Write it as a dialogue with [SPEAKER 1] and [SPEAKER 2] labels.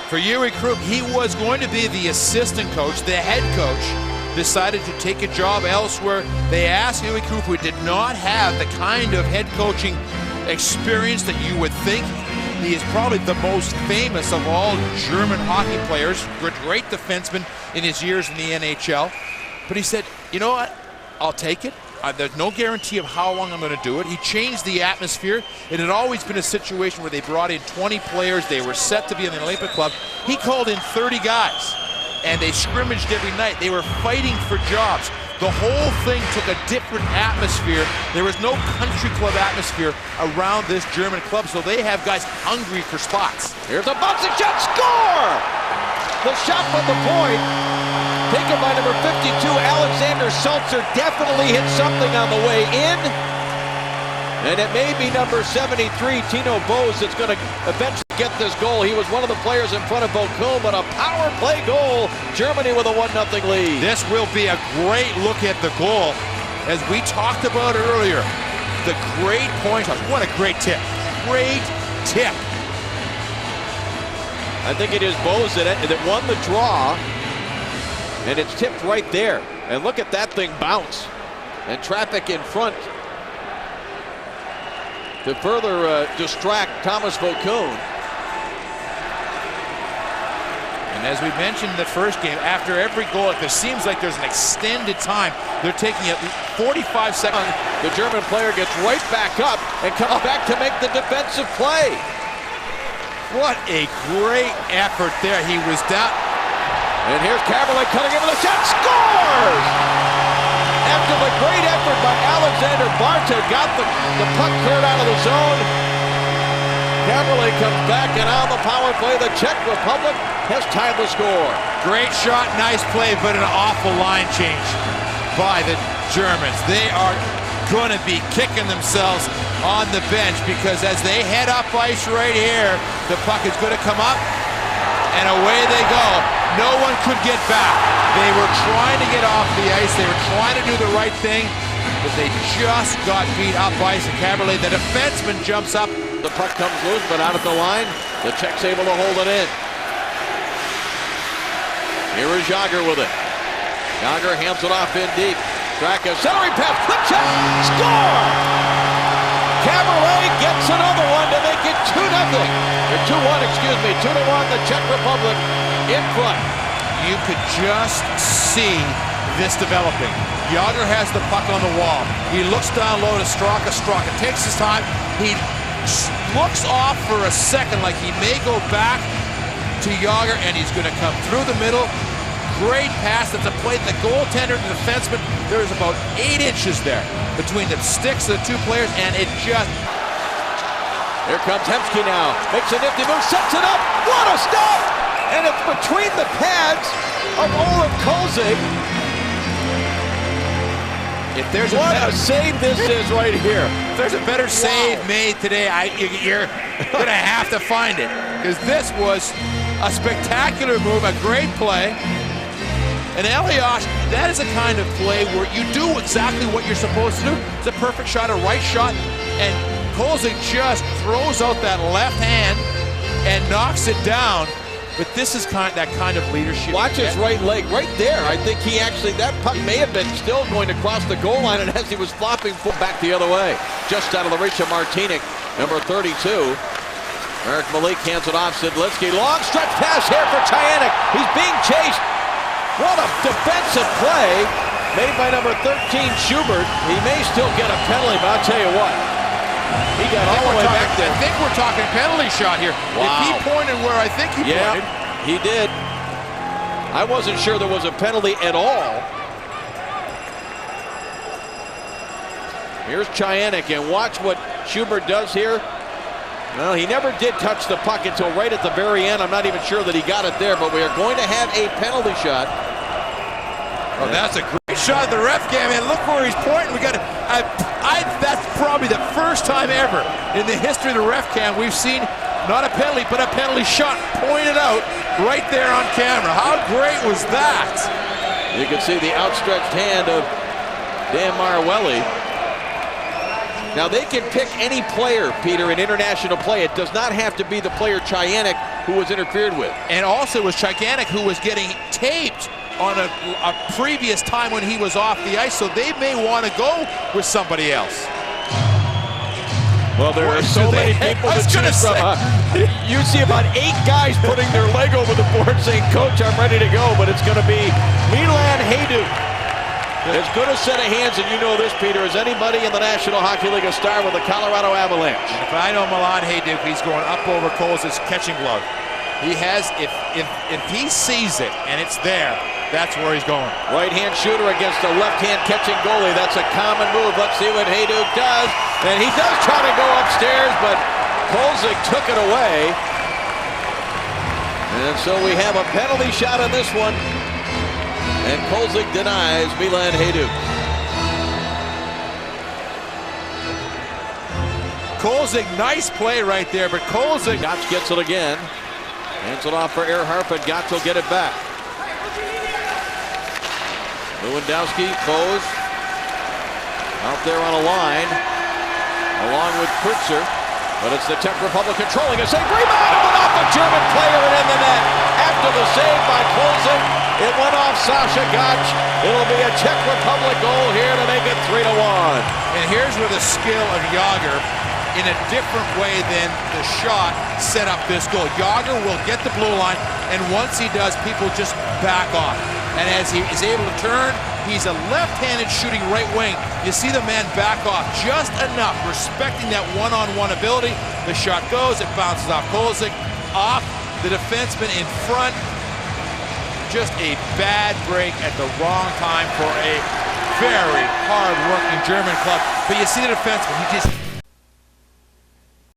[SPEAKER 1] For Yuri Krupp, he was going to be the assistant coach. The head coach decided to take a job elsewhere. They asked Yuri Krupp, who did not have the kind of head coaching experience that you would think. He is probably the most famous of all German hockey players, great defenseman in his years in the NHL. But he said, you know what, I'll take it. There's no guarantee of how long I'm going to do it. He changed the atmosphere. It had always been a situation where they brought in 20 players. They were set to be in the Olympic Club. He called in 30 guys, and they scrimmaged every night. They were fighting for jobs. The whole thing took a different atmosphere. There was no country club atmosphere around this German club, so they have guys hungry for spots.
[SPEAKER 2] Here's a bouncing shot, score! The shot from the point, taken by number 52, Alexander Seltzer, definitely hit something on the way in. And it may be number 73, Tino Bose, that's going to eventually get this goal. He was one of the players in front of Vokoun, but a power play goal. Germany with a 1-0 lead.
[SPEAKER 1] This will be a great look at the goal. As we talked about earlier, the great point. What a great tip. Great tip.
[SPEAKER 2] I think it is Bose that won the draw, and it's tipped right there. And look at that thing bounce. And traffic in front to further distract Thomas Vokoun.
[SPEAKER 1] And as we mentioned in the first game, after every goal, it seems like there's an extended time. They're taking it 45 seconds.
[SPEAKER 2] The German player gets right back up and comes back to make the defensive play.
[SPEAKER 1] What a great effort there. He was down.
[SPEAKER 2] And here's Caberlet cutting in with a shot, scores! After the great effort by Alexander Barta, got the puck cleared out of the zone. Caberlet comes back, and on the power play, the Czech Republic has tied the score.
[SPEAKER 1] Great shot, nice play, but an awful line change by the Germans. They are going to be kicking themselves on the bench, because as they head up ice right here, the puck is going to come up, and away they go. No one could get back. They were trying to get off the ice. They were trying to do the right thing, but they just got beat up ice. And Caberlet, the defenseman, jumps up.
[SPEAKER 2] The puck comes loose, but out at the line, the Czechs able to hold it in. Here is Jágr with it. Jágr hands it off in deep. Straka, centering pass, quick shot, score! Caberlet gets another one to make it 2-0. Or 2-1, excuse me, 2-1, the Czech Republic in front.
[SPEAKER 1] You could just see this developing. Jágr has the puck on the wall. He looks down low to Straka. Straka takes his time. He looks off for a second like he may go back to Jágr, and he's going to come through the middle. Great pass. That's a play. The goaltender and the defenseman, there is about 8 inches there between the sticks of the two players, and it just...
[SPEAKER 2] Here comes Hemsky now. Makes a nifty move, sets it up. What a stop! And it's between the pads of Olaf Kolzig.
[SPEAKER 1] If there's
[SPEAKER 2] what a save this is right here.
[SPEAKER 1] If there's a better save made today, you're going to have to find it. Because this was a spectacular move, a great play. And Elias, that is a kind of play where you do exactly what you're supposed to do. It's a perfect shot, a right shot. And Kolzig just throws out that left hand and knocks it down. But this is that kind of leadership.
[SPEAKER 2] Watch his right leg right there. I think he actually, that puck may have been still going to cross the goal line, and as he was flopping back the other way, just out of the reach of Martinic, number 32. Eric Malik hands it off, Sidlitsky. Long stretch pass here for Chayanik. He's being chased. What a defensive play made by number 13, Schubert. He may still get a penalty, but I'll tell you what. He got all the way back there.
[SPEAKER 1] I think we're talking penalty shot here.
[SPEAKER 2] Wow.
[SPEAKER 1] If he pointed where I think he pointed.
[SPEAKER 2] He did. I wasn't sure there was a penalty at all. Here's Chayanik, and watch what Schubert does here. Well, he never did touch the puck until right at the very end. I'm not even sure that he got it there, but we are going to have a penalty shot.
[SPEAKER 1] Oh, that's a great shot of the ref cam, and look where he's pointing. We got that's probably the first time ever in the history of the ref cam we've seen not a penalty, but a penalty shot pointed out right there on camera. How great was that?
[SPEAKER 2] You can see the outstretched hand of Dan Marwelli. Now they can pick any player, Peter, in international play. It does not have to be the player Chayanik who was interfered with.
[SPEAKER 1] And also it was Gigantic who was getting taped on a previous time when he was off the ice, so they may want to go with somebody else.
[SPEAKER 2] Well, there are so many people to choose from. You see about 8 guys putting their leg over the board saying, "Coach, I'm ready to go," but it's going to be Milan Hajduk. As good a set of hands, and you know this, Peter, as anybody in the National Hockey League, a star with the Colorado Avalanche.
[SPEAKER 1] And if I know Milan Hajduk, he's going up over Colzic's catching glove. He has, if he sees it and it's there, that's where he's going.
[SPEAKER 2] Right-hand shooter against a left-hand catching goalie. That's a common move. Let's see what Hajduk does. And he does try to go upstairs, but Kolzig took it away. And so we have a penalty shot on this one. And Kolzig denies Milan Hajduk.
[SPEAKER 1] Kolzig, nice play right there, but Kolzig...
[SPEAKER 2] Gotch gets it again. Hands it off for Earhart, but Gotch will get it back. Lewandowski, Bose, out there on a line, along with Kritzer, but it's the Czech Republic controlling a save. Rebound, went off a German player and in the net. After the save by Kolzig, it went off Sasha Gotch. It'll be a Czech Republic goal here to make it 3-1.
[SPEAKER 1] And here's where the skill of Jágr, in a different way than the shot, set up this goal. Jágr will get the blue line, and once he does, people just back off. And as he is able to turn, he's a left-handed shooting right wing. You see the man back off just enough, respecting that one-on-one ability. The shot goes, it bounces off Kolzig, off the defenseman in front. Just a bad break at the wrong time for a very hard-working German club. But you see the defenseman, he just